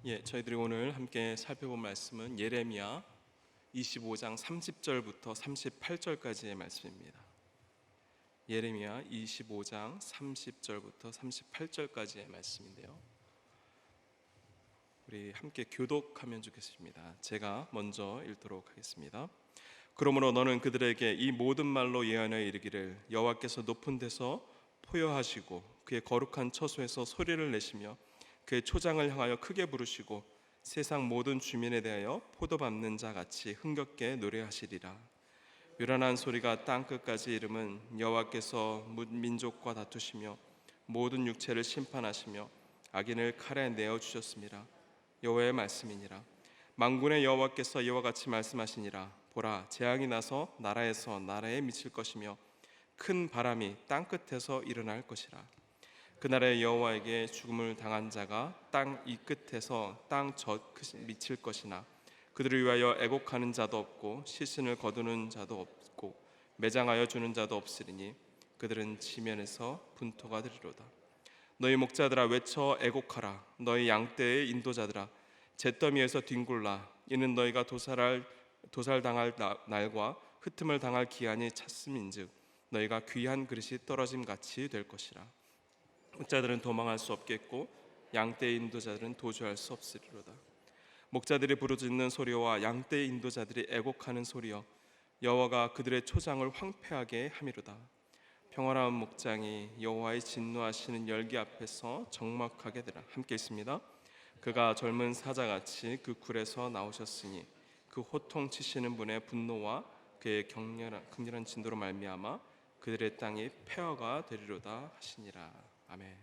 저희들이 오늘 함께 살펴본 말씀은 예레미야 25장 30절부터 38절까지의 말씀입니다. 예레미야 25장 30절부터 38절까지의 말씀인데요. 우리 함께 교독하면 좋겠습니다. 제가 먼저 읽도록 하겠습니다. 그러므로 너는 그들에게 이 모든 말로 예언하여 이르기를 여호와께서 높은 데서 포효하시고 그의 거룩한 처소에서 소리를 내시며 그의 초장을 향하여 크게 부르시고 세상 모든 주민에 대하여 포도 밟는 자 같이 흥겹게 노래하시리라. 요란한 소리가 땅 끝까지 이름은 여호와께서 민족과 다투시며 모든 육체를 심판하시며 악인을 칼에 내어 주셨습니다. 여호와의 말씀이니라. 만군의 여호와께서 이와 같이 말씀하시니라. 보라, 재앙이 나서 나라에서 나라에 미칠 것이며 큰 바람이 땅 끝에서 일어날 것이라. 그날에 여호와에게 죽음을 당한 자가 땅 이 끝에서 땅 저 끝에 미칠 것이나 그들을 위하여 애곡하는 자도 없고 시신을 거두는 자도 없고 매장하여 주는 자도 없으리니 그들은 지면에서 분토가 되리로다. 너희 목자들아 외쳐 애곡하라. 너희 양떼의 인도자들아 잿더미에서 뒹굴라. 이는 너희가 도살당할 날과 흩음을 당할 기한이 찼음인즉 너희가 귀한 그릇이 떨어짐 같이 될 것이라. 목자들은 도망할 수 없겠고 양떼의 인도자들은 도주할 수 없으리로다. 목자들이 부르짖는 소리와 양떼의 인도자들이 애곡하는 소리여 여호와가 그들의 초장을 황폐하게 함이로다. 평화로운 목장이 여호와의 진노하시는 열기 앞에서 적막하게 되라. 함께 있습니다. 그가 젊은 사자같이 그 굴에서 나오셨으니 그 호통치시는 분의 분노와 그의 극렬한 진도로 말미암아 그들의 땅이 폐허가 되리로다 하시니라. 아멘.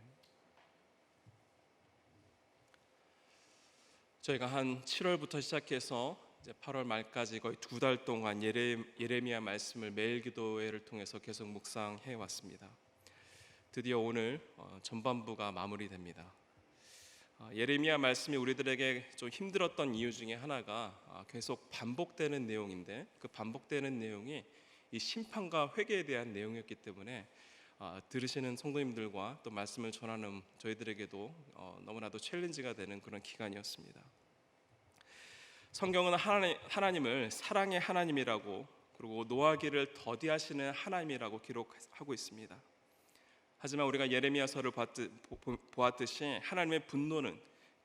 저희가 한 7월부터 시작해서 이제 8월 말까지 거의 2달 동안 예레미야 말씀을 매일 기도회를 통해서 계속 묵상해 왔습니다. 드디어 오늘 전반부가 마무리됩니다. 예레미야 말씀이 우리들에게 좀 힘들었던 이유 중에 하나가 계속 반복되는 내용인데 그 반복되는 내용이 이 심판과 회개에 대한 내용이었기 때문에 들으시는 성도님들과 또 말씀을 전하는 저희들에게도 너무나도 챌린지가 되는 그런 기간이었습니다. 성경은 하나님을 사랑의 하나님이라고 그리고 노하기를 더디하시는 하나님이라고 기록하고 있습니다. 하지만 우리가 예레미야서를 보았듯이 하나님의 분노는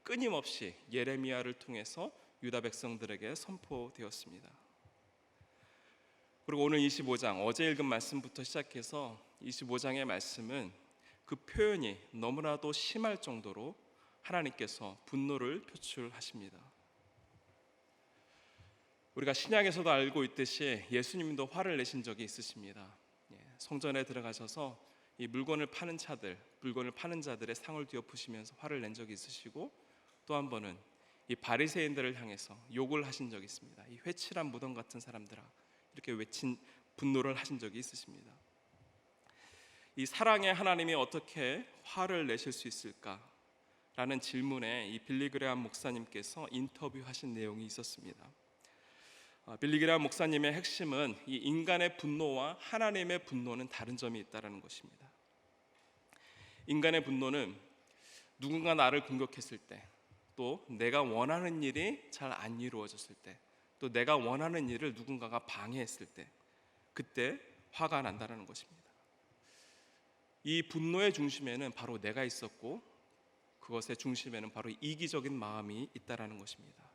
끊임없이 예레미야를 통해서 유다 백성들에게 선포되었습니다. 그리고 오늘 25장 어제 읽은 말씀부터 시작해서 25장의 말씀은 그 표현이 너무나도 심할 정도로 하나님께서 분노를 표출하십니다. 우리가 신약에서도 알고 있듯이 예수님도 화를 내신 적이 있으십니다. 성전에 들어가셔서 이 물건을 파는 자들의 상을 뒤엎으시면서 화를 낸 적이 있으시고 또 한 번은 이 바리새인들을 향해서 욕을 하신 적이 있습니다. 이 회칠한 무덤 같은 사람들아 이렇게 외친 분노를 하신 적이 있으십니다. 이 사랑의 하나님이 어떻게 화를 내실 수 있을까라는 질문에 이 빌리 그레함 목사님께서 인터뷰하신 내용이 있었습니다. 빌리 그레함 목사님의 핵심은 이 인간의 분노와 하나님의 분노는 다른 점이 있다는 것입니다. 인간의 분노는 누군가 나를 공격했을 때, 또 내가 원하는 일이 잘 안 이루어졌을 때, 또 내가 원하는 일을 누군가가 방해했을 때, 그때 화가 난다는 것입니다. 이 분노의 중심에는 바로 내가 있었고 그것의 중심에는 바로 이기적인 마음이 있다는 것입니다.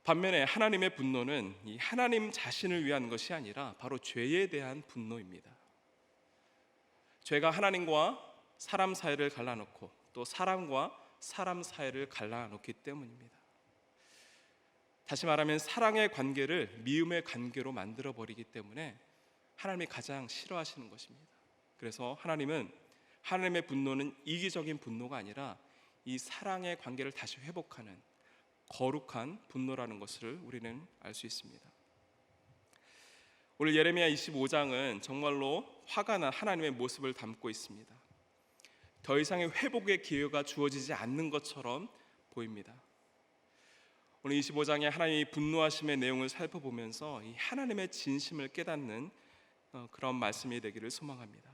반면에 하나님의 분노는 이 하나님 자신을 위한 것이 아니라 바로 죄에 대한 분노입니다. 죄가 하나님과 사람 사이를 갈라놓고 또 사람과 사람 사이를 갈라놓기 때문입니다. 다시 말하면 사랑의 관계를 미움의 관계로 만들어버리기 때문에 하나님이 가장 싫어하시는 것입니다. 그래서 하나님의 분노는 이기적인 분노가 아니라 이 사랑의 관계를 다시 회복하는 거룩한 분노라는 것을 우리는 알 수 있습니다. 오늘 예레미야 25장은 정말로 화가 난 하나님의 모습을 담고 있습니다. 더 이상의 회복의 기회가 주어지지 않는 것처럼 보입니다. 오늘 25장에 하나님이 분노하심의 내용을 살펴보면서 이 하나님의 진심을 깨닫는 그런 말씀이 되기를 소망합니다.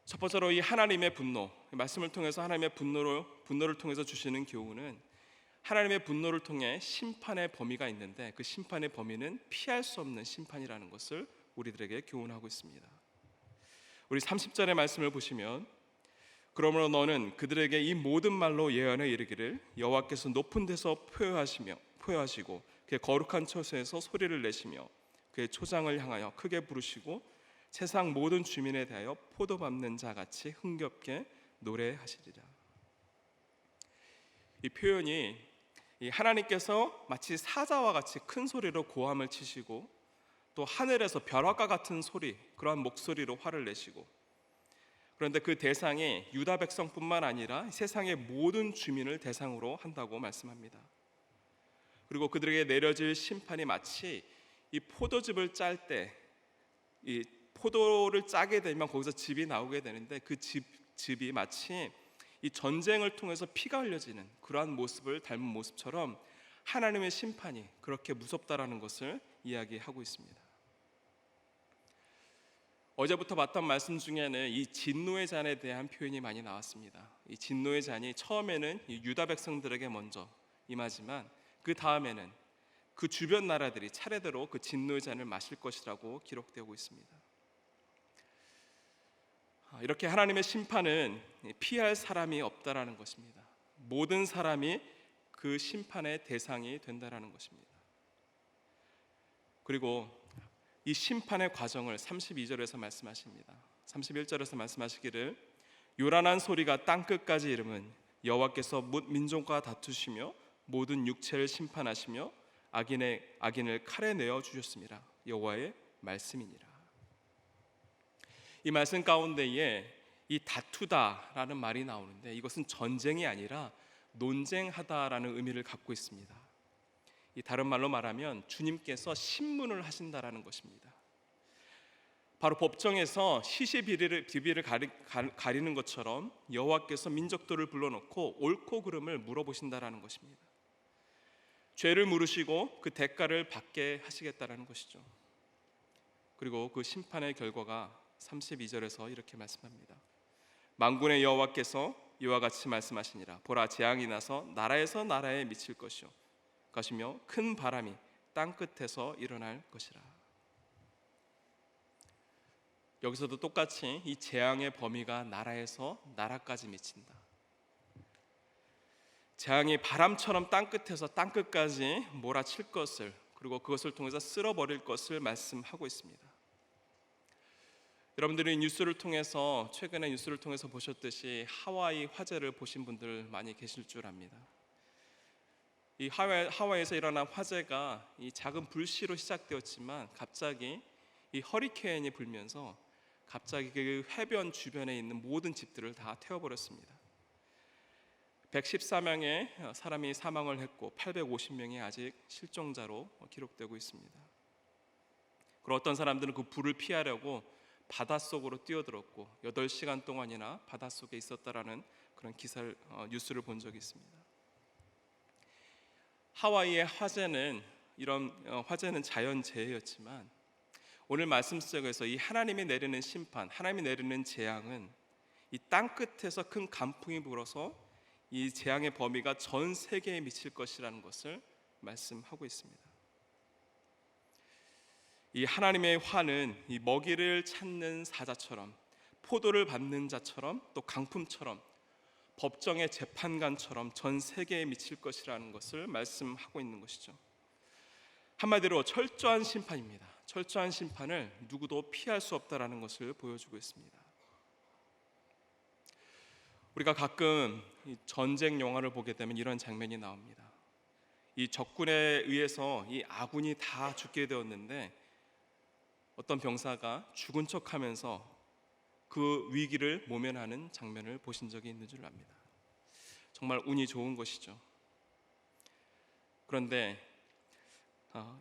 첫 번째로 이 하나님의 분노, 말씀을 통해서 하나님의 분노를 통해서 주시는 교훈은 하나님의 분노를 통해 심판의 범위가 있는데 그 심판의 범위는 피할 수 없는 심판이라는 것을 우리들에게 교훈하고 있습니다. 우리 30절의 말씀을 보시면 그러므로 너는 그들에게 이 모든 말로 예언해 이르기를 여호와께서 높은 데서 포효하시고 그의 거룩한 처소에서 소리를 내시며 그의 초장을 향하여 크게 부르시고 세상 모든 주민에 대하여 포도 밟는 자 같이 흥겹게 노래하시리라. 이 표현이 이 하나님께서 마치 사자와 같이 큰 소리로 고함을 치시고 또 하늘에서 벼락과 같은 소리, 그러한 목소리로 화를 내시고, 그런데 그 대상이 유다 백성뿐만 아니라 세상의 모든 주민을 대상으로 한다고 말씀합니다. 그리고 그들에게 내려질 심판이 마치 이 포도즙을 짤 때 이 포도를 짜게 되면 거기서 즙이 나오게 되는데 그 즙이 마치 이 전쟁을 통해서 피가 흘려지는 그러한 모습을 닮은 모습처럼 하나님의 심판이 그렇게 무섭다라는 것을 이야기하고 있습니다. 어제부터 봤던 말씀 중에는 이 진노의 잔에 대한 표현이 많이 나왔습니다. 이 진노의 잔이 처음에는 이 유다 백성들에게 먼저 임하지만 그 다음에는 그 주변 나라들이 차례대로 그 진노의 잔을 마실 것이라고 기록되고 있습니다. 이렇게 하나님의 심판은 피할 사람이 없다라는 것입니다. 모든 사람이 그 심판의 대상이 된다라는 것입니다. 그리고 이 심판의 과정을 32절에서 말씀하십니다. 31절에서 말씀하시기를 요란한 소리가 땅 끝까지 이름은 여호와께서 뭇 민족과 다투시며 모든 육체를 심판하시며 악인을 칼에 내어 주셨습니다. 여호와의 말씀이니라. 이 말씀 가운데에 이 다투다라는 말이 나오는데 이것은 전쟁이 아니라 논쟁하다라는 의미를 갖고 있습니다. 이 다른 말로 말하면 주님께서 심문을 하신다라는 것입니다. 바로 법정에서 시시비비를 가리는 것처럼 여호와께서 민족들을 불러놓고 옳고 그름을 물어보신다라는 것입니다. 죄를 물으시고 그 대가를 받게 하시겠다라는 것이죠. 그리고 그 심판의 결과가 32절에서 이렇게 말씀합니다. 만군의 여호와께서 이와 같이 말씀하시니라. 보라, 재앙이 나서 나라에서 나라에 미칠 것이며 큰 바람이 땅 끝에서 일어날 것이라. 여기서도 똑같이 이 재앙의 범위가 나라에서 나라까지 미친다. 재앙이 바람처럼 땅 끝에서 땅 끝까지 몰아칠 것을, 그리고 그것을 통해서 쓸어버릴 것을 말씀하고 있습니다. 여러분들이 최근에 뉴스를 통해서 보셨듯이 하와이 화재를 보신 분들 많이 계실 줄 압니다. 이 하와이에서 일어난 화재가 이 작은 불씨로 시작되었지만 갑자기 이 허리케인이 불면서 갑자기 그 해변 주변에 있는 모든 집들을 다 태워버렸습니다. 114명의 사람이 사망을 했고 850명이 아직 실종자로 기록되고 있습니다. 그리고 어떤 사람들은 그 불을 피하려고 바닷속으로 뛰어들었고 8시간 동안이나 바닷속에 있었다라는 그런 뉴스를 본 적이 있습니다. 하와이의 이런 화재는 자연재해였지만 오늘 말씀 속에서 이 하나님이 내리는 심판, 하나님이 내리는 재앙은 이 땅 끝에서 큰 강풍이 불어서 이 재앙의 범위가 전 세계에 미칠 것이라는 것을 말씀하고 있습니다. 이 하나님의 화는 이 먹이를 찾는 사자처럼, 포도를 밟는 자처럼, 또 강풍처럼, 법정의 재판관처럼 전 세계에 미칠 것이라는 것을 말씀하고 있는 것이죠. 한마디로 철저한 심판입니다. 철저한 심판을 누구도 피할 수 없다라는 것을 보여주고 있습니다. 우리가 가끔 이 전쟁 영화를 보게 되면 이런 장면이 나옵니다. 이 적군에 의해서 이 아군이 다 죽게 되었는데 어떤 병사가 죽은 척하면서 그 위기를 모면하는 장면을 보신 적이 있는 줄 압니다. 정말 운이 좋은 것이죠. 그런데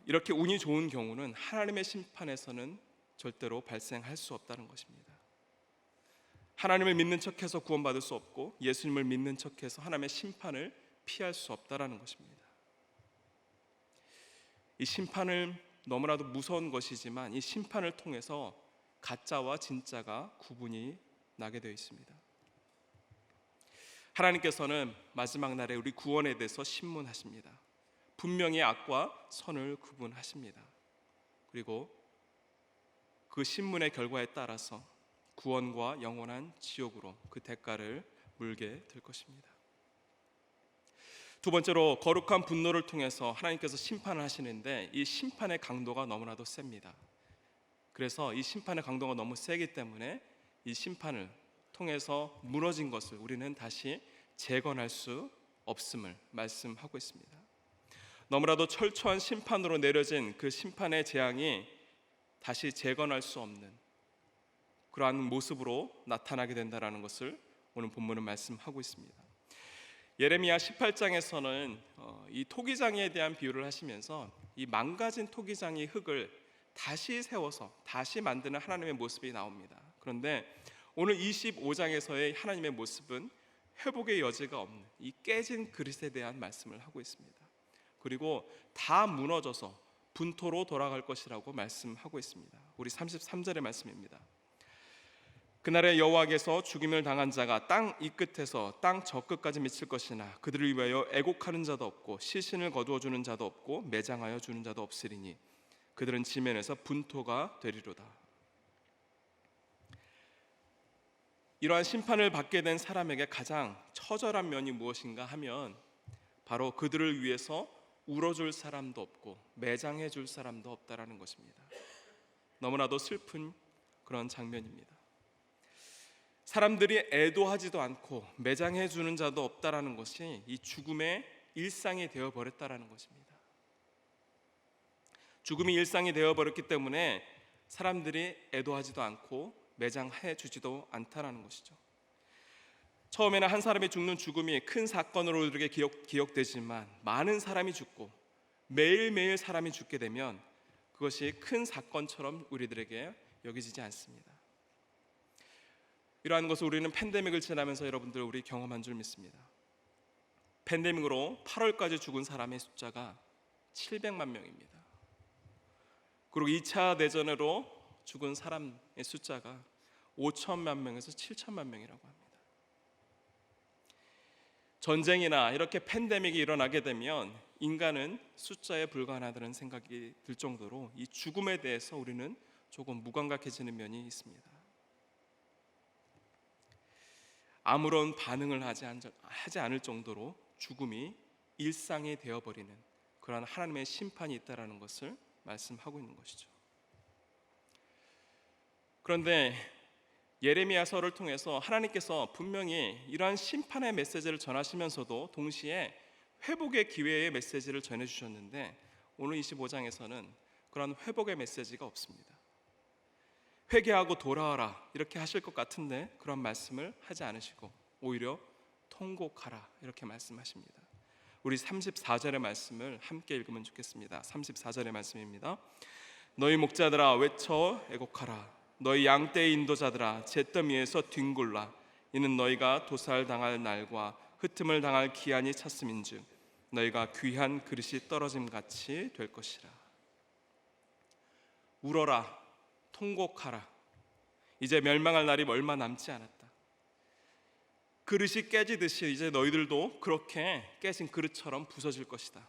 이렇게 운이 좋은 경우는 하나님의 심판에서는 절대로 발생할 수 없다는 것입니다. 하나님을 믿는 척해서 구원받을 수 없고 예수님을 믿는 척해서 하나님의 심판을 피할 수 없다는 것입니다. 이 심판을 너무나도 무서운 것이지만 이 심판을 통해서 가짜와 진짜가 구분이 나게 되어 있습니다. 하나님께서는 마지막 날에 우리 구원에 대해서 신문하십니다. 분명히 악과 선을 구분하십니다. 그리고 그 신문의 결과에 따라서 구원과 영원한 지옥으로 그 대가를 물게 될 것입니다. 두 번째로 거룩한 분노를 통해서 하나님께서 심판을 하시는데 이 심판의 강도가 너무나도 셉니다. 그래서 이 심판의 강도가 너무 세기 때문에 이 심판을 통해서 무너진 것을 우리는 다시 재건할 수 없음을 말씀하고 있습니다. 너무나도 철저한 심판으로 내려진 그 심판의 재앙이 다시 재건할 수 없는 그러한 모습으로 나타나게 된다는 것을 오늘 본문은 말씀하고 있습니다. 예레미야 18장에서는 이 토기장이에 대한 비유를 하시면서 이 망가진 토기장이 흙을 다시 세워서 다시 만드는 하나님의 모습이 나옵니다. 그런데 오늘 25장에서의 하나님의 모습은 회복의 여지가 없는 이 깨진 그릇에 대한 말씀을 하고 있습니다. 그리고 다 무너져서 분토로 돌아갈 것이라고 말씀하고 있습니다. 우리 33절의 말씀입니다. 그날에 여호와께서 죽임을 당한 자가 땅 이 끝에서 땅 저 끝까지 미칠 것이나 그들을 위하여 애곡하는 자도 없고 시신을 거두어 주는 자도 없고 매장하여 주는 자도 없으리니 그들은 지면에서 분토가 되리로다. 이러한 심판을 받게 된 사람에게 가장 처절한 면이 무엇인가 하면 바로 그들을 위해서 울어줄 사람도 없고 매장해 줄 사람도 없다라는 것입니다. 너무나도 슬픈 그런 장면입니다. 사람들이 애도하지도 않고 매장해 주는 자도 없다라는 것이 이 죽음의 일상이 되어버렸다라는 것입니다. 죽음이 일상이 되어버렸기 때문에 사람들이 애도하지도 않고 매장해 주지도 않다라는 것이죠. 처음에는 한 사람이 죽는 죽음이 큰 사건으로 이렇게 기억되지만 많은 사람이 죽고 매일매일 사람이 죽게 되면 그것이 큰 사건처럼 우리들에게 여겨지지 않습니다. 이러한 것을 우리는 팬데믹을 지나면서 여러분들 우리 경험한 줄 믿습니다. 팬데믹으로 8월까지 죽은 사람의 숫자가 700만 명입니다. 그리고 2차 대전으로 죽은 사람의 숫자가 5천만 명에서 7천만 명이라고 합니다. 전쟁이나 이렇게 팬데믹이 일어나게 되면 인간은 숫자에 불과하다는 생각이 들 정도로 이 죽음에 대해서 우리는 조금 무감각해지는 면이 있습니다. 아무런 반응을 하지 않을 정도로 죽음이 일상이 되어버리는 그러한 하나님의 심판이 있다라는 것을 말씀하고 있는 것이죠. 그런데 예레미야서를 통해서 하나님께서 분명히 이러한 심판의 메시지를 전하시면서도 동시에 회복의 기회의 메시지를 전해주셨는데 오늘 25장에서는 그런 회복의 메시지가 없습니다. 회개하고 돌아와라 이렇게 하실 것 같은데 그런 말씀을 하지 않으시고 오히려 통곡하라 이렇게 말씀하십니다. 우리 34절의 말씀을 함께 읽으면 좋겠습니다. 34절의 말씀입니다. 너희 목자들아 외쳐 애곡하라. 너희 양떼의 인도자들아 잿더미 위에서 뒹굴라. 이는 너희가 도살당할 날과 흩음을 당할 기한이 찼음인즉 너희가 귀한 그릇이 떨어짐같이 될 것이라. 울어라. 통곡하라. 이제 멸망할 날이 얼마 남지 않았다. 그릇이 깨지듯이 이제 너희들도 그렇게 깨진 그릇처럼 부서질 것이다.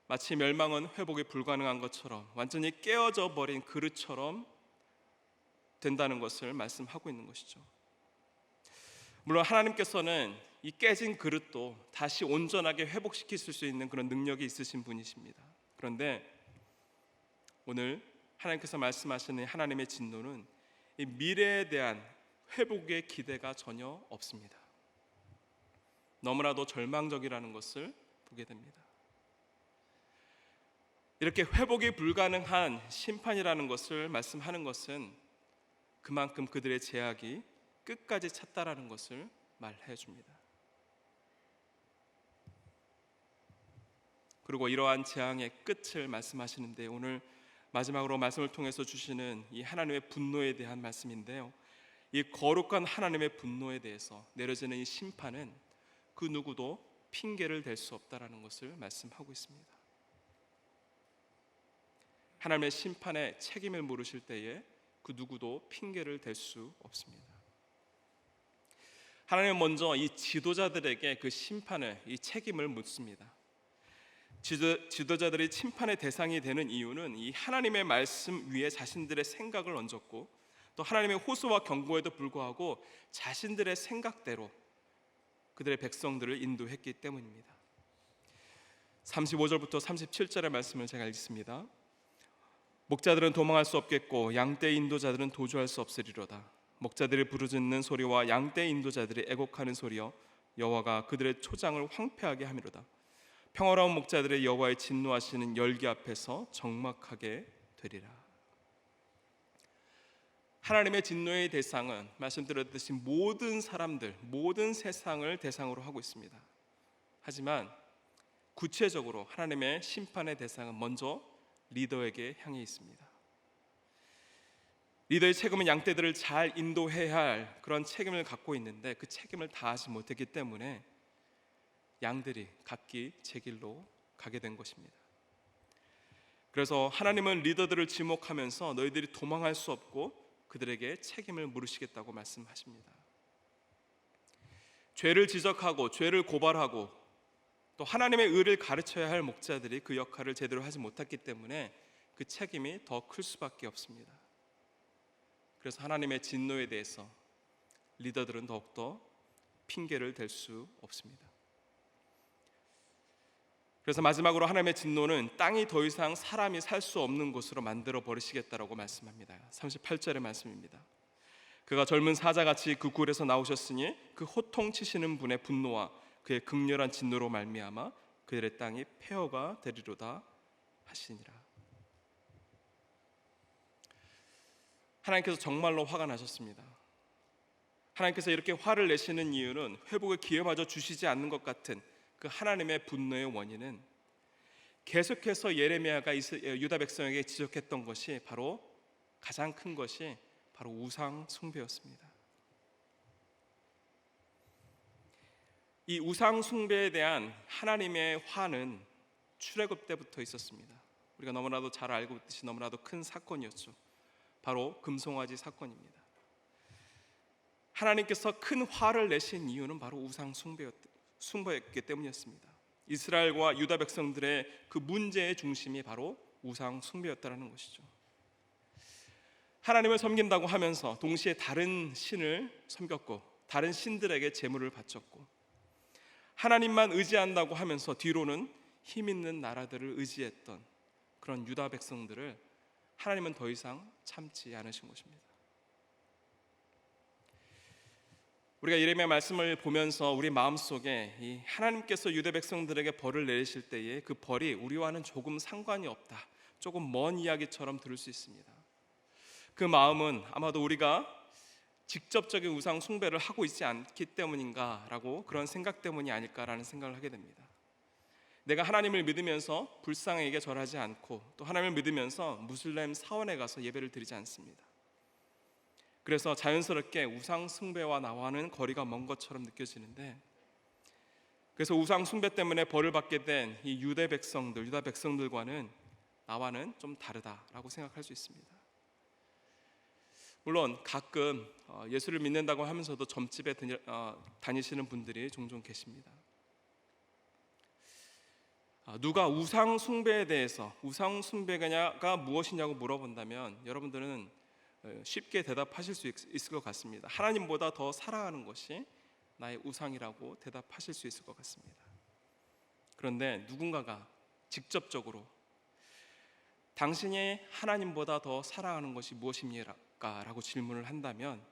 마치 멸망은 회복이 불가능한 것처럼 완전히 깨어져 버린 그릇처럼 된다는 것을 말씀하고 있는 것이죠. 물론 하나님께서는 이 깨진 그릇도 다시 온전하게 회복시킬 수 있는 그런 능력이 있으신 분이십니다. 그런데 오늘 하나님께서 말씀하시는 하나님의 진노는 이 미래에 대한 회복의 기대가 전혀 없습니다. 너무나도 절망적이라는 것을 보게 됩니다. 이렇게 회복이 불가능한 심판이라는 것을 말씀하는 것은 그만큼 그들의 제약이 끝까지 찼다라는 것을 말해 줍니다. 그리고 이러한 재앙의 끝을 말씀하시는데 오늘 마지막으로 말씀을 통해서 주시는 이 하나님의 분노에 대한 말씀인데요. 이 거룩한 하나님의 분노에 대해서 내려지는 이 심판은 그 누구도 핑계를 댈 수 없다라는 것을 말씀하고 있습니다. 하나님의 심판에 책임을 물으실 때에 그 누구도 핑계를 댈 수 없습니다. 하나님은 먼저 이 지도자들에게 그 심판을, 이 책임을 묻습니다. 지도자들이 심판의 대상이 되는 이유는 이 하나님의 말씀 위에 자신들의 생각을 얹었고, 또 하나님의 호소와 경고에도 불구하고 자신들의 생각대로 그들의 백성들을 인도했기 때문입니다. 35절부터 37절의 말씀을 제가 읽습니다. 목자들은 도망할 수 없겠고 양떼 인도자들은 도주할 수 없으리로다. 목자들이 부르짖는 소리와 양떼 인도자들이 애곡하는 소리여 여호와가 그들의 초장을 황폐하게 함이로다. 평화로운 목자들의 여호와의 진노하시는 열기 앞에서 적막하게 되리라. 하나님의 진노의 대상은 말씀드렸듯이 모든 사람들, 모든 세상을 대상으로 하고 있습니다. 하지만 구체적으로 하나님의 심판의 대상은 먼저 리더에게 향해 있습니다. 리더의 책임은 양떼들을 잘 인도해야 할 그런 책임을 갖고 있는데, 그 책임을 다하지 못했기 때문에 양들이 각기 제 길로 가게 된 것입니다. 그래서 하나님은 리더들을 지목하면서 너희들이 도망할 수 없고 그들에게 책임을 물으시겠다고 말씀하십니다. 죄를 지적하고 죄를 고발하고 또 하나님의 의를 가르쳐야 할 목자들이 그 역할을 제대로 하지 못했기 때문에 그 책임이 더 클 수밖에 없습니다. 그래서 하나님의 진노에 대해서 리더들은 더욱더 핑계를 댈 수 없습니다. 그래서 마지막으로 하나님의 진노는 땅이 더 이상 사람이 살 수 없는 곳으로 만들어 버리시겠다라고 말씀합니다. 38절의 말씀입니다. 그가 젊은 사자같이 그 굴에서 나오셨으니 그 호통치시는 분의 분노와 그의 극렬한 진노로 말미암아 그들의 땅이 폐허가 되리로다 하시니라. 하나님께서 정말로 화가 나셨습니다. 하나님께서 이렇게 화를 내시는 이유는 회복의 기회마저 주시지 않는 것 같은 그 하나님의 분노의 원인은 계속해서 예레미야가 유다 백성에게 지적했던 것이 바로 가장 큰 것이 바로 우상 숭배였습니다. 이 우상 숭배에 대한 하나님의 화는 출애굽 때부터 있었습니다. 우리가 너무나도 잘 알고 있듯이 너무나도 큰 사건이었죠. 바로 금송아지 사건입니다. 하나님께서 큰 화를 내신 이유는 바로 우상 숭배였기 때문이었습니다. 이스라엘과 유다 백성들의 그 문제의 중심이 바로 우상 숭배였다는 것이죠. 하나님을 섬긴다고 하면서 동시에 다른 신을 섬겼고 다른 신들에게 제물을 바쳤고, 하나님만 의지한다고 하면서 뒤로는 힘 있는 나라들을 의지했던 그런 유다 백성들을 하나님은 더 이상 참지 않으신 것입니다. 우리가 예레미야 말씀을 보면서 우리 마음속에 이 하나님께서 유다 백성들에게 벌을 내리실 때에 그 벌이 우리와는 조금 상관이 없다, 조금 먼 이야기처럼 들을 수 있습니다. 그 마음은 아마도 우리가 직접적인 우상 숭배를 하고 있지 않기 때문인가라고, 그런 생각 때문이 아닐까라는 생각을 하게 됩니다. 내가 하나님을 믿으면서 불상에게 절하지 않고 또 하나님을 믿으면서 무슬림 사원에 가서 예배를 드리지 않습니다. 그래서 자연스럽게 우상 숭배와 나와는 거리가 먼 것처럼 느껴지는데, 그래서 우상 숭배 때문에 벌을 받게 된 이 유다 백성들과는 나와는 좀 다르다라고 생각할 수 있습니다. 물론 가끔 예수를 믿는다고 하면서도 점집에 다니시는 분들이 종종 계십니다. 누가 우상 숭배에 대해서, 우상 숭배가 무엇이냐고 물어본다면 여러분들은 쉽게 대답하실 수 있을 것 같습니다. 하나님보다 더 사랑하는 것이 나의 우상이라고 대답하실 수 있을 것 같습니다. 그런데 누군가가 직접적으로 당신이 하나님보다 더 사랑하는 것이 무엇입니까? 라고 질문을 한다면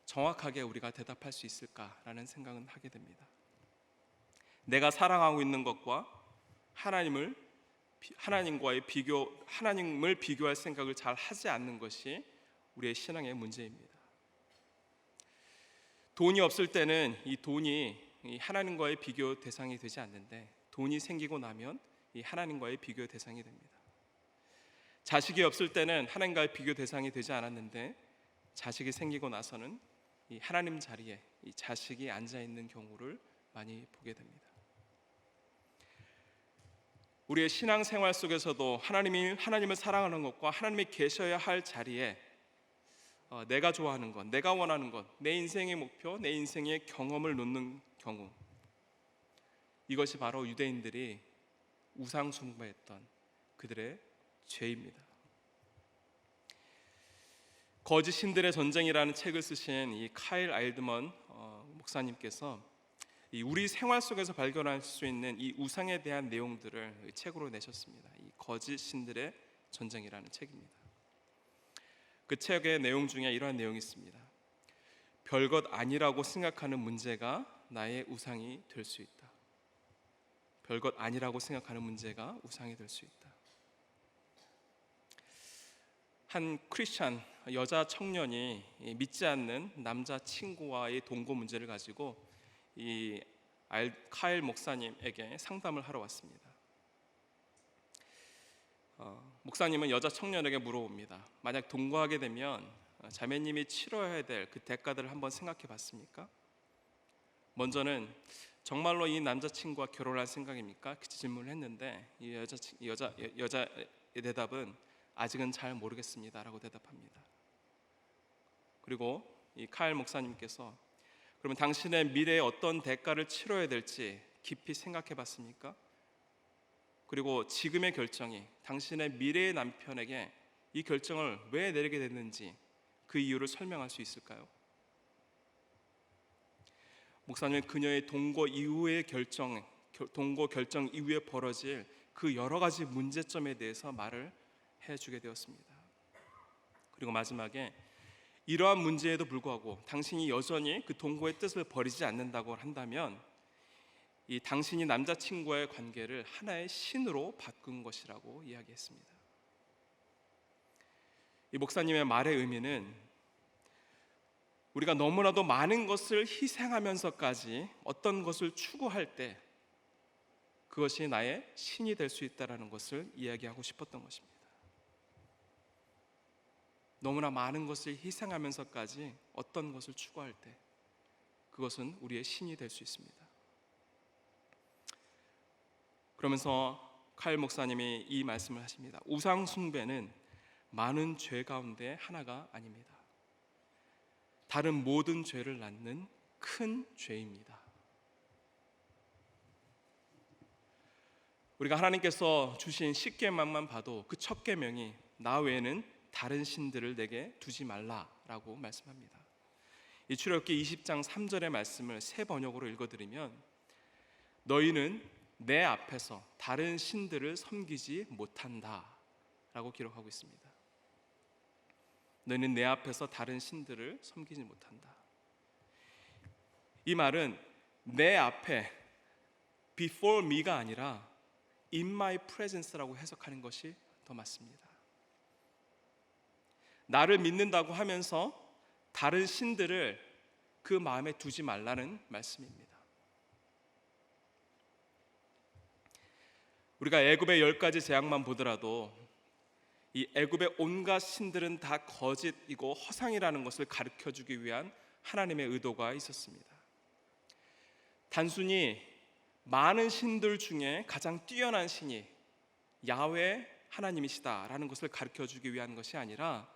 정확하게 우리가 대답할 수 있을까라는 생각은 하게 됩니다. 내가 사랑하고 있는 것과 하나님을 비교할 생각을 잘 하지 않는 것이 우리의 신앙의 문제입니다. 돈이 없을 때는 이 돈이 하나님과의 비교 대상이 되지 않는데, 돈이 생기고 나면 이 하나님과의 비교 대상이 됩니다. 자식이 없을 때는 하나님과의 비교 대상이 되지 않았는데, 자식이 생기고 나서는 이 하나님 자리에 이 자식이 앉아 있는 경우를 많이 보게 됩니다. 우리의 신앙 생활 속에서도 하나님을 사랑하는 것과 하나님이 계셔야 할 자리에 내가 좋아하는 것, 내가 원하는 것, 내 인생의 목표, 내 인생의 경험을 놓는 경우, 이것이 바로 유대인들이 우상 숭배했던 그들의 죄입니다. 거짓 신들의 전쟁이라는 책을 쓰신 이 카일 알드먼 목사님께서 우리 생활 속에서 발견할 수 있는 이 우상에 대한 내용들을 책으로 내셨습니다. 이 거짓 신들의 전쟁이라는 책입니다. 그 책의 내용 중에 이러한 내용이 있습니다. 별것 아니라고 생각하는 문제가 나의 우상이 될 수 있다. 별것 아니라고 생각하는 문제가 우상이 될 수 있다. 한 크리스찬 여자 청년이 믿지 않는 남자 친구와의 동거 문제를 가지고 이 카일 목사님에게 상담을 하러 왔습니다. 목사님은 여자 청년에게 물어봅니다. 만약 동거하게 되면 자매님이 치러야 될 그 대가들을 한번 생각해 봤습니까? 먼저는 정말로 이 남자친구와 결혼할 생각입니까? 그 질문을 했는데 이 여자의 대답은 아직은 잘 모르겠습니다라고 대답합니다. 그리고 이 카일 목사님께서 그러면 당신의 미래에 어떤 대가를 치러야 될지 깊이 생각해 봤습니까? 그리고 지금의 결정이 당신의 미래의 남편에게 이 결정을 왜 내리게 됐는지 그 이유를 설명할 수 있을까요? 목사님은 그녀의 동거 결정 이후에 벌어질 그 여러 가지 문제점에 대해서 말을 해주게 되었습니다. 그리고 마지막에 이러한 문제에도 불구하고 당신이 여전히 그 동거의 뜻을 버리지 않는다고 한다면 이 당신이 남자친구와의 관계를 하나의 신으로 바꾼 것이라고 이야기했습니다. 이 목사님의 말의 의미는 우리가 너무나도 많은 것을 희생하면서까지 어떤 것을 추구할 때 그것이 나의 신이 될 수 있다는 것을 이야기하고 싶었던 것입니다. 너무나 많은 것을 희생하면서까지 어떤 것을 추구할 때 그것은 우리의 신이 될 수 있습니다. 그러면서 카일 목사님이 이 말씀을 하십니다. 우상 숭배는 많은 죄 가운데 하나가 아닙니다. 다른 모든 죄를 낳는 큰 죄입니다. 우리가 하나님께서 주신 10계명만 봐도 그 첫 계명이 나 외에는 다른 신들을 내게 두지 말라라고 말씀합니다. 이 출애굽기 20장 3절의 말씀을 새 번역으로 읽어드리면 너희는 내 앞에서 다른 신들을 섬기지 못한다라고 기록하고 있습니다. 너희는 내 앞에서 다른 신들을 섬기지 못한다. 이 말은 내 앞에 before me가 아니라 in my presence라고 해석하는 것이 더 맞습니다. 나를 믿는다고 하면서 다른 신들을 그 마음에 두지 말라는 말씀입니다. 우리가 애굽의 10가지 재앙만 보더라도 이 애굽의 온갖 신들은 다 거짓이고 허상이라는 것을 가르쳐주기 위한 하나님의 의도가 있었습니다. 단순히 많은 신들 중에 가장 뛰어난 신이 야훼 하나님이시다라는 것을 가르쳐주기 위한 것이 아니라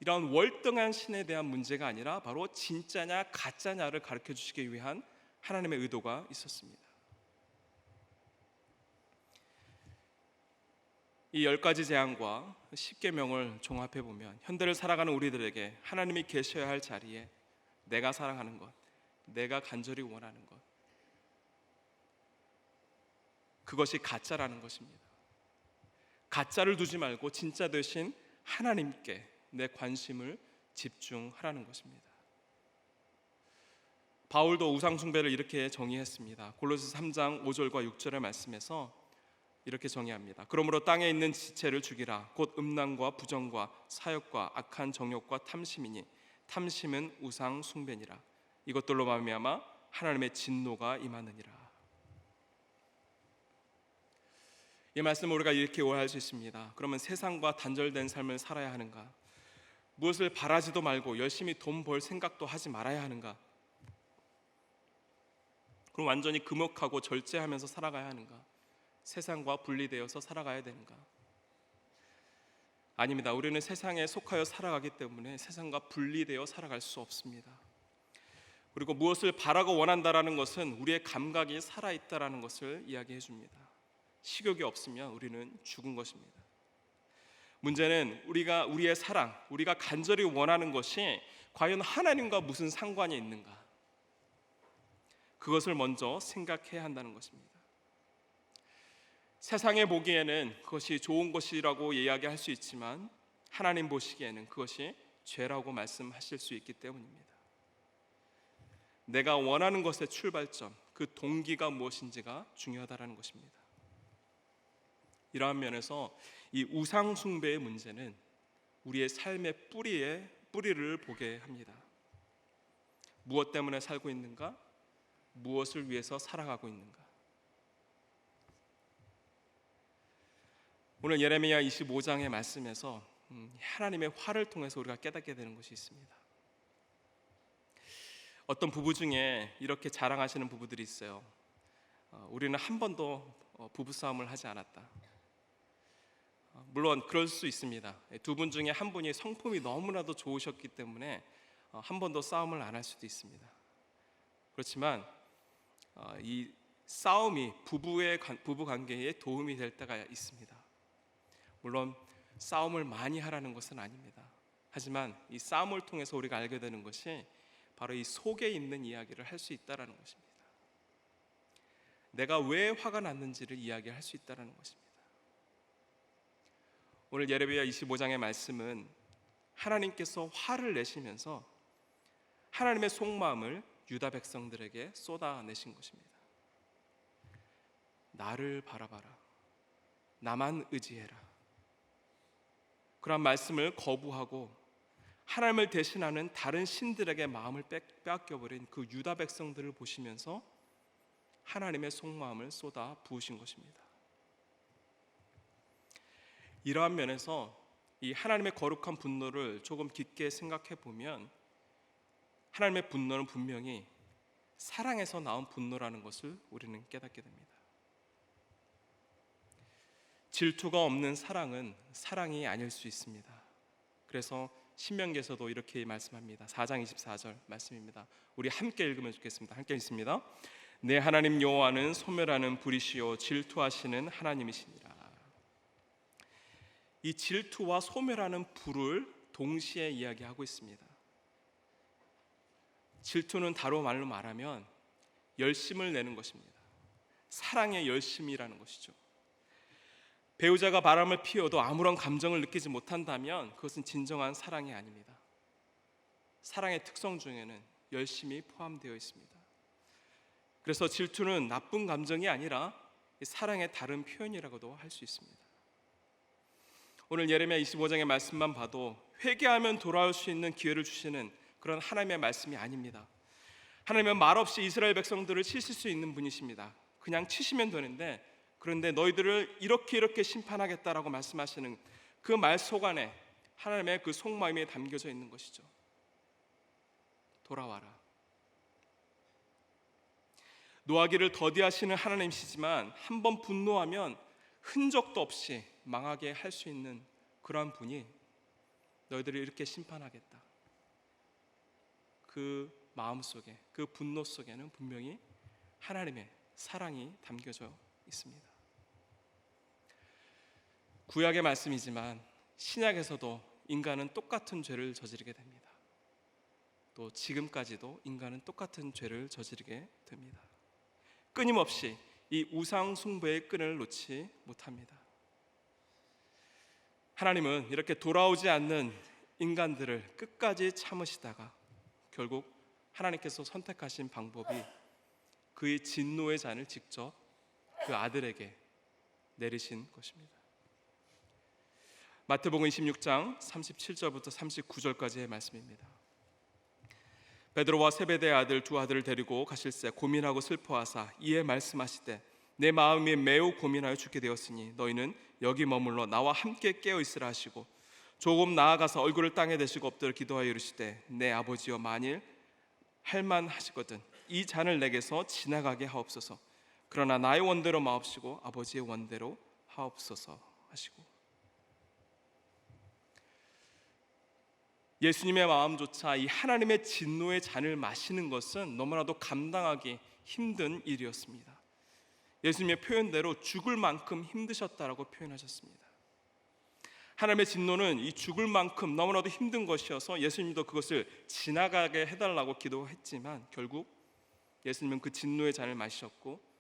이런 월등한 신에 대한 문제가 아니라 바로 진짜냐 가짜냐를 가르쳐주시기 위한 하나님의 의도가 있었습니다. 이 10가지 재앙과 10계명을 종합해 보면 현대를 살아가는 우리들에게 하나님이 계셔야 할 자리에 내가 사랑하는 것, 내가 간절히 원하는 것, 그것이 가짜라는 것입니다. 가짜를 두지 말고 진짜 되신 하나님께 내 관심을 집중하라는 것입니다. 바울도 우상 숭배를 이렇게 정의했습니다. 골로새 3장 5절과 6절의 말씀에서 이렇게 정의합니다. 그러므로 땅에 있는 지체를 죽이라. 곧 음란과 부정과 사욕과 악한 정욕과 탐심이니 탐심은 우상 숭배니라. 이것들로 말미암아 하나님의 진노가 임하느니라. 이 말씀을 우리가 이렇게 오해할 수 있습니다. 그러면 세상과 단절된 삶을 살아야 하는가? 무엇을 바라지도 말고 열심히 돈 벌 생각도 하지 말아야 하는가? 그럼 완전히 금욕하고 절제하면서 살아가야 하는가? 세상과 분리되어서 살아가야 되는가? 아닙니다. 우리는 세상에 속하여 살아가기 때문에 세상과 분리되어 살아갈 수 없습니다. 그리고 무엇을 바라고 원한다라는 것은 우리의 감각이 살아있다라는 것을 이야기해 줍니다. 식욕이 없으면 우리는 죽은 것입니다. 문제는 우리의 사랑, 우리가 간절히 원하는 것이 과연 하나님과 무슨 상관이 있는가? 그것을 먼저 생각해야 한다는 것입니다. 세상에 보기에는 그것이 좋은 것이라고 이야기할 수 있지만 하나님 보시기에는 그것이 죄라고 말씀하실 수 있기 때문입니다. 내가 원하는 것의 출발점, 그 동기가 무엇인지가 중요하다는 것입니다. 이러한 면에서 이 우상 숭배의 문제는 우리의 삶의 뿌리를 보게 합니다. 무엇 때문에 살고 있는가? 무엇을 위해서 살아가고 있는가? 오늘 예레미야 25장의 말씀에서 하나님의 화를 통해서 우리가 깨닫게 되는 것이 있습니다. 어떤 부부 중에 이렇게 자랑하시는 부부들이 있어요. 우리는 한 번도 부부싸움을 하지 않았다. 물론 그럴 수 있습니다. 두 분 중에 한 분이 성품이 너무나도 좋으셨기 때문에 한 번도 싸움을 안 할 수도 있습니다. 그렇지만 이 싸움이 부부 관계에 도움이 될 때가 있습니다. 물론 싸움을 많이 하라는 것은 아닙니다. 하지만 이 싸움을 통해서 우리가 알게 되는 것이 바로 이 속에 있는 이야기를 할 수 있다라는 것입니다. 내가 왜 화가 났는지를 이야기할 수 있다라는 것입니다. 오늘 예레미야 25장의 말씀은 하나님께서 화를 내시면서 하나님의 속마음을 유다 백성들에게 쏟아내신 것입니다. 나를 바라봐라. 나만 의지해라. 그런 말씀을 거부하고 하나님을 대신하는 다른 신들에게 마음을 빼앗겨버린 그 유다 백성들을 보시면서 하나님의 속마음을 쏟아 부으신 것입니다. 이러한 면에서 이 하나님의 거룩한 분노를 조금 깊게 생각해 보면 하나님의 분노는 분명히 사랑에서 나온 분노라는 것을 우리는 깨닫게 됩니다. 질투가 없는 사랑은 사랑이 아닐 수 있습니다. 그래서 신명기에서도 이렇게 말씀합니다. 4장 24절 말씀입니다. 우리 함께 읽으면 좋겠습니다. 함께 읽습니다. 내 하나님 여호와는 소멸하는 불이시요 질투하시는 하나님이시니라. 이 질투와 소멸하는 불을 동시에 이야기하고 있습니다. 질투는 다른 말로 말하면 열심을 내는 것입니다. 사랑의 열심이라는 것이죠. 배우자가 바람을 피워도 아무런 감정을 느끼지 못한다면 그것은 진정한 사랑이 아닙니다. 사랑의 특성 중에는 열심이 포함되어 있습니다. 그래서 질투는 나쁜 감정이 아니라 사랑의 다른 표현이라고도 할 수 있습니다. 오늘 예레미야 25장의 말씀만 봐도 회개하면 돌아올 수 있는 기회를 주시는 그런 하나님의 말씀이 아닙니다. 하나님은 말없이 이스라엘 백성들을 치실 수 있는 분이십니다. 그냥 치시면 되는데 그런데 너희들을 이렇게 심판하겠다라고 말씀하시는 그 말 속 안에 하나님의 그 속마음이 담겨져 있는 것이죠. 돌아와라. 노하기를 더디하시는 하나님이시지만 한번 분노하면 흔적도 없이 망하게 할 수 있는 그러한 분이 너희들을 이렇게 심판하겠다. 그 마음 속에, 그 분노 속에는 분명히 하나님의 사랑이 담겨져 있습니다. 구약의 말씀이지만 신약에서도 인간은 똑같은 죄를 저지르게 됩니다. 또 지금까지도 인간은 똑같은 죄를 저지르게 됩니다. 끊임없이 이 우상 숭배의 끈을 놓지 못합니다. 하나님은 이렇게 돌아오지 않는 인간들을 끝까지 참으시다가 결국 하나님께서 선택하신 방법이 그의 진노의 잔을 직접 그 아들에게 내리신 것입니다. 마태복음 26장 37절부터 39절까지의 말씀입니다. 베드로와 세베대의 아들 두 아들을 데리고 가실새 고민하고 슬퍼하사 이에 말씀하시되 내 마음이 매우 고민하여 죽게 되었으니 너희는 여기 머물러 나와 함께 깨어 있으라 하시고 조금 나아가서 얼굴을 땅에 대시고 엎드려 기도하여 이르시되 내 아버지여 만일 할만하시거든 이 잔을 내게서 지나가게 하옵소서. 그러나 나의 원대로 마옵시고 아버지의 원대로 하옵소서 하시고, 예수님의 마음조차 이 하나님의 진노의 잔을 마시는 것은 너무나도 감당하기 힘든 일이었습니다. 예수님의 표현대로 죽을 만큼 힘드셨다라고 표현하셨습니다. 하나님의 진노는 이 죽을 만큼 너무나도 힘든 것이어서 예수님도 그것을 지나가게 해달라고 기도했지만 결국 예수님은 그 진노의 잔을 마셨고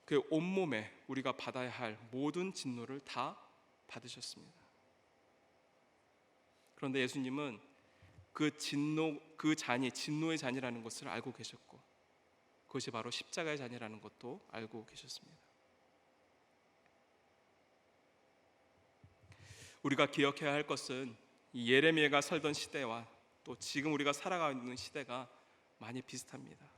그 온몸에 우리가 받아야 할 모든 진노를 다 받으셨습니다. 그런데 예수님은 그 잔이 진노의 잔이라는 것을 알고 계셨고, 그것이 바로 십자가의 잔이라는 것도 알고 계셨습니다. 우리가 기억해야 할 것은 이 예레미야가 살던 시대와 또 지금 우리가 살아가고 있는 시대가 많이 비슷합니다.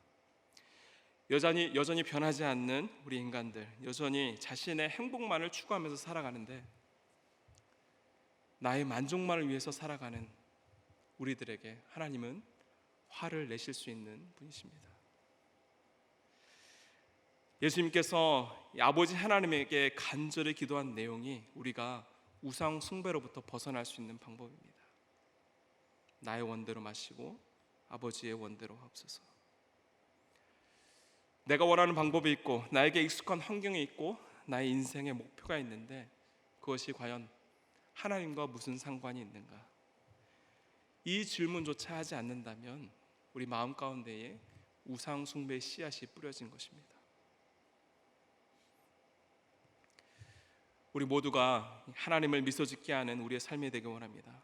여전히 변하지 않는 우리 인간들, 여전히 자신의 행복만을 추구하면서 살아가는데, 나의 만족만을 위해서 살아가는 우리들에게 하나님은 화를 내실 수 있는 분이십니다. 예수님께서 아버지 하나님에게 간절히 기도한 내용이 우리가 우상 숭배로부터 벗어날 수 있는 방법입니다. 나의 원대로 마시고 아버지의 원대로 하옵소서. 내가 원하는 방법이 있고 나에게 익숙한 환경이 있고 나의 인생의 목표가 있는데 그것이 과연 하나님과 무슨 상관이 있는가? 이 질문조차 하지 않는다면 우리 마음 가운데에 우상 숭배의 씨앗이 뿌려진 것입니다. 우리 모두가 하나님을 미소짓게 하는 우리의 삶이 되기 원합니다.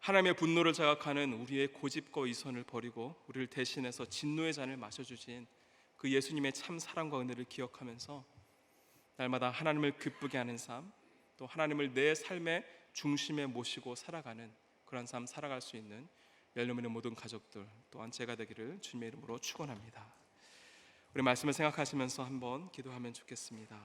하나님의 분노를 자각하는 우리의 고집과 위선을 버리고 우리를 대신해서 진노의 잔을 마셔주신 그 예수님의 참 사랑과 은혜를 기억하면서 날마다 하나님을 기쁘게 하는 삶, 또 하나님을 내 삶의 중심에 모시고 살아가는 그런 삶 살아갈 수 있는 열려있는 모든 가족들 또한 제가 되기를 주님의 이름으로 축원합니다. 우리 말씀을 생각하시면서 한번 기도하면 좋겠습니다.